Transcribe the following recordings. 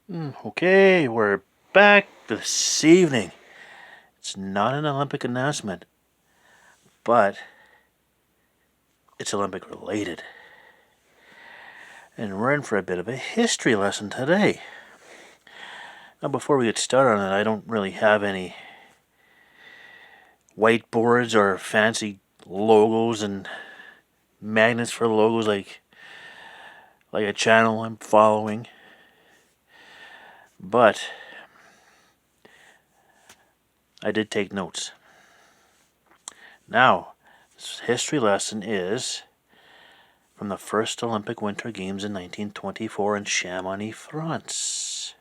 Okay, we're back this evening. It's not an Olympic announcement, but it's Olympic related. And we're in for a bit of a history lesson today. Now, before we get started on it, I don't really have any whiteboards or fancy logos and magnets for logos like a channel I'm following. But I did take notes. Now, this history lesson is from the first Olympic Winter Games in 1924 in Chamonix, France.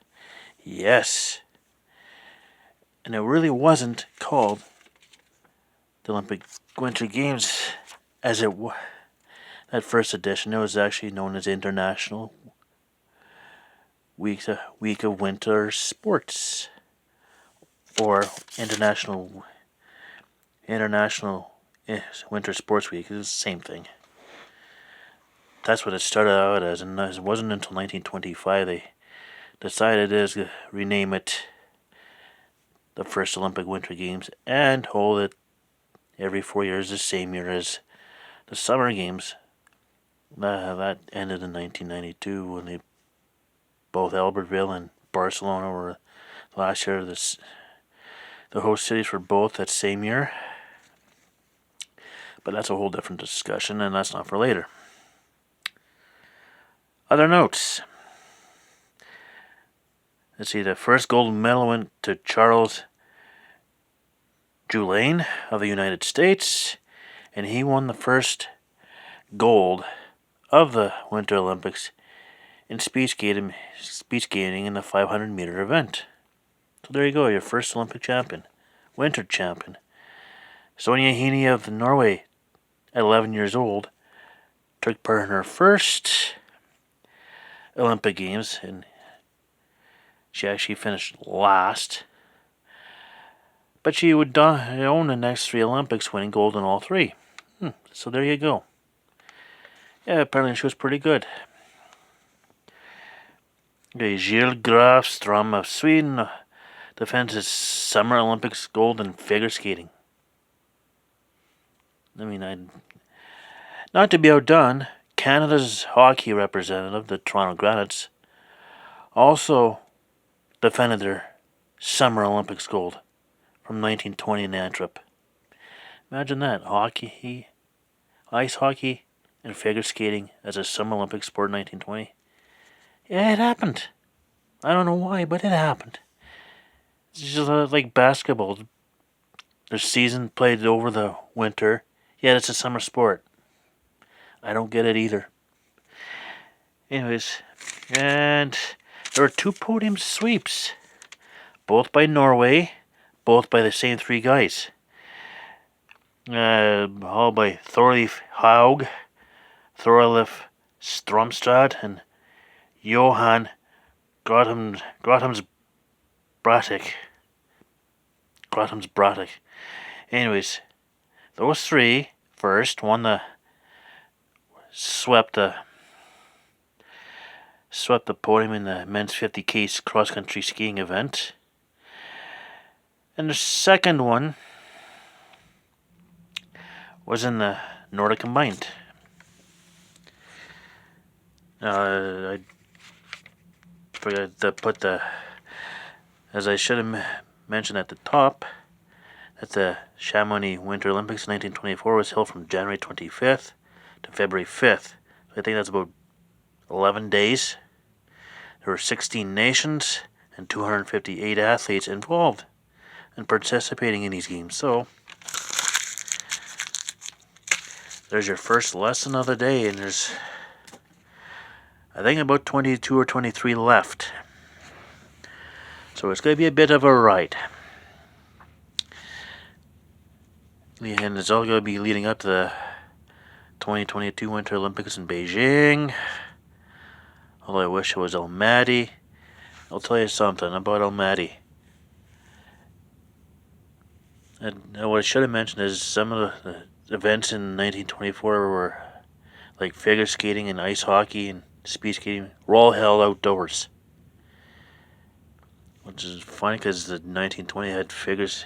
Yes. And it really wasn't called the Olympic Winter Games as it was. That first edition, it was actually known as International Week of Winter Sports, or International Winter Sports Week. It's the same thing. That's what it started out as, and it wasn't until 1925 they decided to rename it the first Olympic Winter Games and hold it every 4 years, the same year as the Summer Games. That ended in 1992 when both Albertville and Barcelona were last year the host cities for both that same year. But that's a whole different discussion, and that's not for later. Other notes. Let's see, the first gold medal went to Charles Jourdain of the United States, and he won the first gold of the Winter Olympics in speed skating in the 500-meter event. So there you go, your first Olympic champion, winter champion. Sonja Henie of Norway, at 11 years old, took part in her first Olympic Games, and she actually finished last. But she would own the next 3 Olympics, winning gold in all 3. So there you go. Yeah, apparently she was pretty good. Okay, Gilles Grafström of Sweden defends his Summer Olympics gold in figure skating. Not to be outdone, Canada's hockey representative, the Toronto Granites, also defended their Summer Olympics gold from 1920 in Antwerp. Imagine that, ice hockey, and figure skating as a Summer Olympic sport in 1920. Yeah, it happened. I don't know why, but it happened. It's just like basketball. Their season played over the winter, yet it's a summer sport. I don't get it either. Anyways, and there were 2 podium sweeps, both by Norway, both by the same 3 guys. All by Thorleif Haug, Thorleif Stromstad, and Johan Grotham's Bratic. Anyways, those 3 first swept the podium in the men's 50K cross-country skiing event. And the second one was in the Nordic combined. I forgot to put as I should have mentioned at the top, that the Chamonix Winter Olympics in 1924 was held from January 25th to February 5th. So I think that's about 11 days. There were 16 nations and 258 athletes involved in participating in these games. So there's your first lesson of the day, and there's, I think, about 22 or 23 left. So it's going to be a bit of a ride. And it's all going to be leading up to the 2022 Winter Olympics in Beijing. Although I wish it was Almaty. I'll tell you something about Almaty. And what I should have mentioned is some of the events in 1924 were like figure skating and ice hockey and speed skating were all held outdoors. which is funny because the 1920 had figures.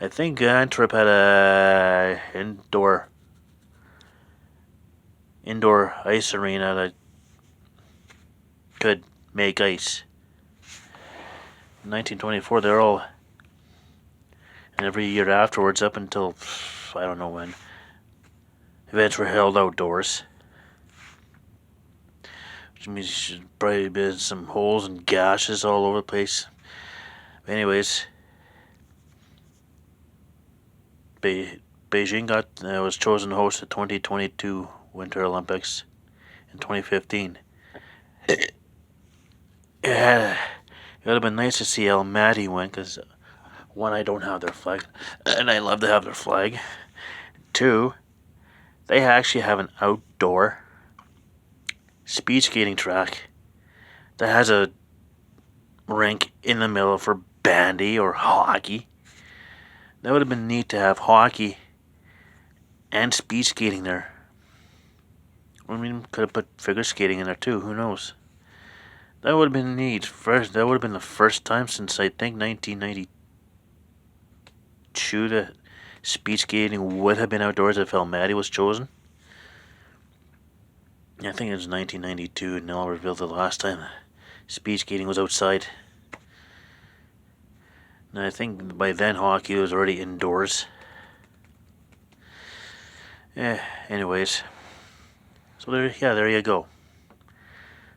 I think Antwerp had a indoor ice arena that could make ice. In 1924, they're all, and every year afterwards, up until I don't know when, events were held outdoors. Which means you should probably been some holes and gashes all over the place. But anyways, Beijing was chosen to host the 2022 Winter Olympics in 2015. It would have been nice to see Almaty win because, one, I don't have their flag, and I love to have their flag. Two, they actually have an outdoor speed skating track that has a rink in the middle for bandy or hockey. That would have been neat to have hockey and speed skating there. I mean, could have put figure skating in there too. Who knows? That would have been neat. That would have been the first time since I think 1992 that speed skating would have been outdoors if Almaty was chosen. I think it was 1992 in Albertville the last time speed skating was outside. And I think by then hockey was already indoors. Anyways. So there you go.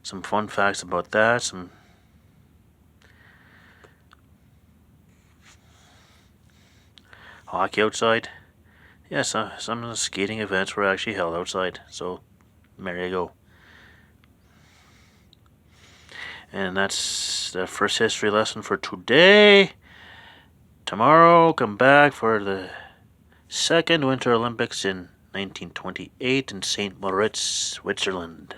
Some fun facts about that. Some hockey outside. Yeah, some of the skating events were actually held outside. So there you go. And that's the first history lesson for today. Tomorrow, come back for the second Winter Olympics in 1928 in St. Moritz, Switzerland.